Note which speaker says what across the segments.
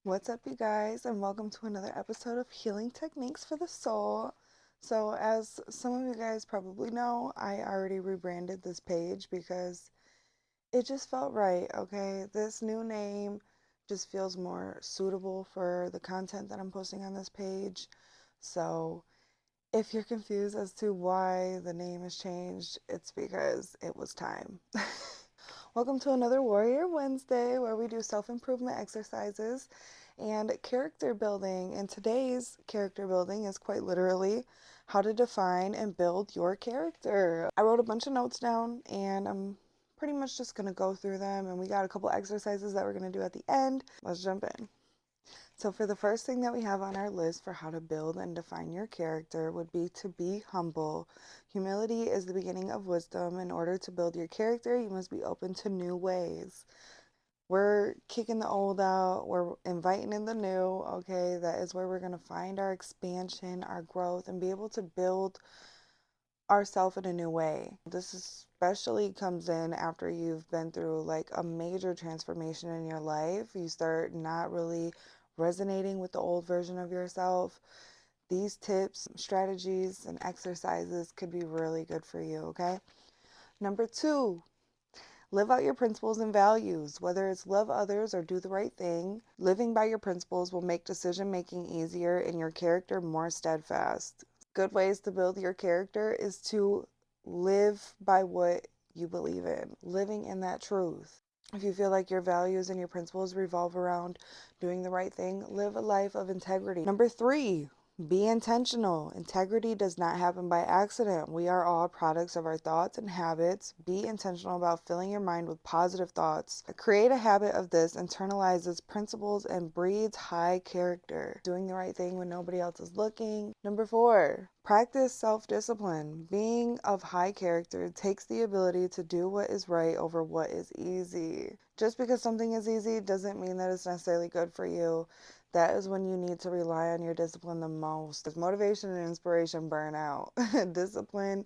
Speaker 1: What's up, you guys, and welcome to another episode of Healing Techniques for the Soul. So, as some of you guys probably know, I already rebranded this page because it just felt right, okay? This new name just feels more suitable for the content that I'm posting on this page. So, if you're confused as to why the name has changed, it's because it was time. Welcome to another Warrior Wednesday where we do self-improvement exercises and character building. And today's character building is quite literally how to define and build your character. I wrote a bunch of notes down and I'm pretty much just going to go through them, and we got a couple exercises that we're going to do at the end. Let's jump in. So for the first thing that we have on our list for how to build and define your character would be to be humble. Humility is the beginning of wisdom. In order to build your character, you must be open to new ways. We're kicking the old out, we're inviting in the new, okay? That is where we're going to find our expansion, our growth, and be able to build ourselves in a new way. This especially comes in after you've been through like a major transformation in your life. You start not really resonating with the old version of yourself. These tips, strategies, and exercises could be really good for you, okay? Number 2, live out your principles and values. Whether it's love others or do the right thing, living by your principles will make decision making easier and your character more steadfast. Good ways to build your character is to live by what you believe in, living in that truth. If you feel like your values and your principles revolve around doing the right thing, live a life of integrity. Number 3, be intentional. Integrity does not happen by accident. We are all products of our thoughts and habits. Be intentional about filling your mind with positive thoughts. Create a habit of this, internalizes principles, and breeds high character. Doing the right thing when nobody else is looking. Number 4, practice self-discipline. Being of high character takes the ability to do what is right over what is easy. Just because something is easy doesn't mean that it's necessarily good for you. That is when you need to rely on your discipline the most. Because motivation and inspiration burn out. Discipline,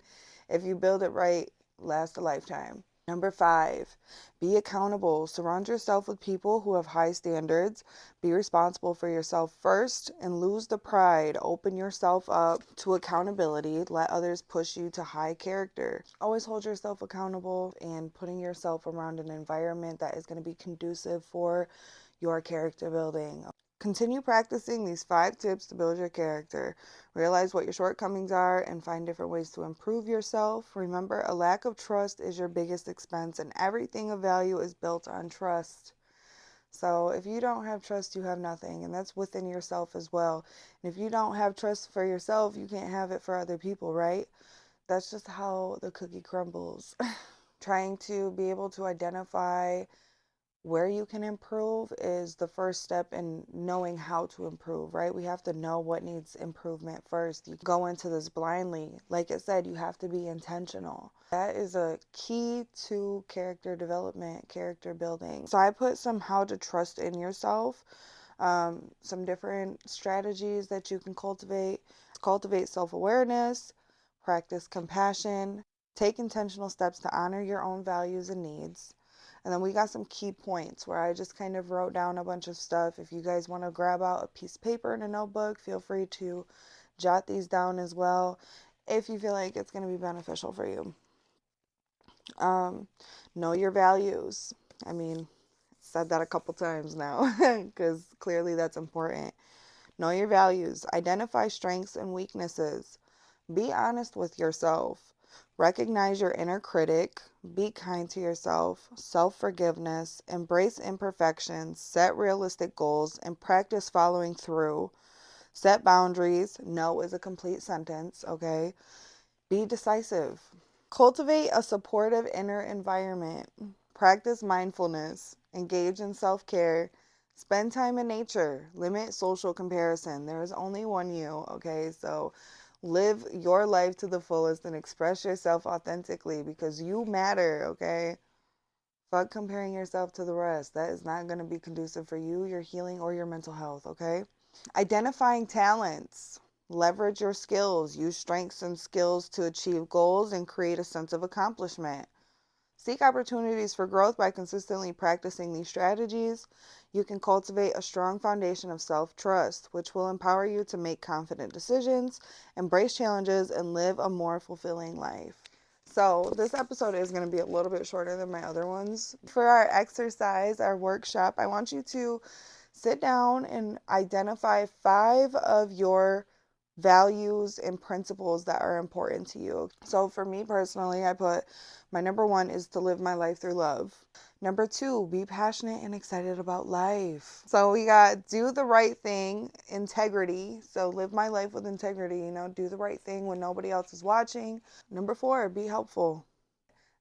Speaker 1: if you build it right, lasts a lifetime. Number 5, be accountable. Surround yourself with people who have high standards. Be responsible for yourself first and lose the pride. Open yourself up to accountability. Let others push you to high character. Always hold yourself accountable and putting yourself around an environment that is going to be conducive for your character building. Continue practicing these 5 tips to build your character. Realize what your shortcomings are and find different ways to improve yourself. Remember, a lack of trust is your biggest expense, and everything of value is built on trust. So if you don't have trust, you have nothing, and that's within yourself as well. And if you don't have trust for yourself, you can't have it for other people, right? That's just how the cookie crumbles. Trying to be able to identify where you can improve is the first step in knowing how to improve, right? We have to know what needs improvement first. You go into this blindly. Like I said, you have to be intentional. That is a key to character development, character building. So I put some how to trust in yourself, some different strategies that you can cultivate. Cultivate self-awareness, practice compassion, take intentional steps to honor your own values and needs. And then we got some key points where I just kind of wrote down a bunch of stuff. If you guys want to grab out a piece of paper and a notebook, feel free to jot these down as well if you feel like it's going to be beneficial for you. Know your values. I mean, said that a couple times now because clearly that's important. Know your values. Identify strengths and weaknesses. Be honest with yourself. Recognize your inner critic. Be kind to yourself. Self-forgiveness. Embrace imperfections. Set realistic goals and practice following through. Set boundaries. No is a complete sentence, okay? Be decisive. Cultivate a supportive inner environment. Practice mindfulness. Engage in self-care. Spend time in nature. Limit social comparison. There is only one you, okay? So live your life to the fullest and express yourself authentically because you matter, okay? Fuck comparing yourself to the rest. That is not going to be conducive for you, your healing, or your mental health, okay? Identifying talents. Leverage your skills. Use strengths and skills to achieve goals and create a sense of accomplishment. Seek opportunities for growth by consistently practicing these strategies. You can cultivate a strong foundation of self-trust, which will empower you to make confident decisions, embrace challenges, and live a more fulfilling life. So this episode is going to be a little bit shorter than my other ones. For our exercise, our workshop, I want you to sit down and identify 5 of your values and principles that are important to you. So for me personally, I put my number 1 is to live my life through love. Number 2, be passionate and excited about life. So we got do the right thing, integrity. So live my life with integrity, do the right thing when nobody else is watching. Number 4, be helpful.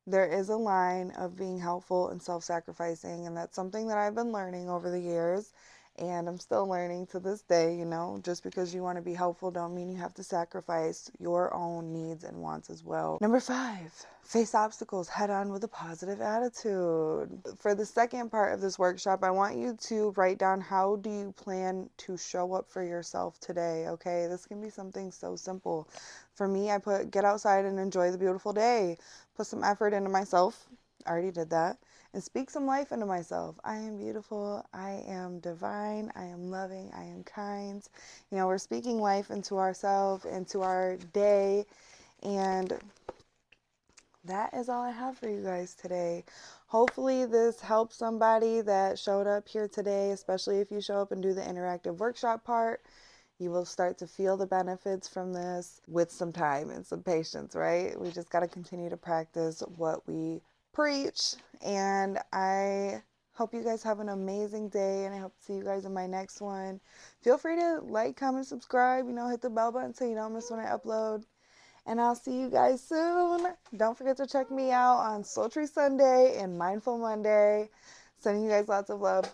Speaker 1: There is a line of being helpful and self-sacrificing, and that's something that I've been learning over the years, and I'm still learning to this day. Just because you want to be helpful don't mean you have to sacrifice your own needs and wants as well. Number 5, face obstacles head on with a positive attitude. For the second part of this workshop, I want you to write down, how do you plan to show up for yourself today? Okay, this can be something so simple. For me, I put get outside and enjoy the beautiful day. Put some effort into myself. I already did that. And speak some life into myself. I am beautiful. I am divine. I am loving. I am kind. We're speaking life into ourselves, into our day. And that is all I have for you guys today. Hopefully this helps somebody that showed up here today, especially if you show up and do the interactive workshop part. You will start to feel the benefits from this with some time and some patience, right? We just got to continue to practice what we preach. And I hope you guys have an amazing day, and I hope to see you guys in my next one. Feel free to like, comment, subscribe, hit the bell button so you don't miss when I upload. And I'll see you guys soon. Don't forget to check me out on Sultry Sunday and Mindful Monday. Sending you guys lots of love.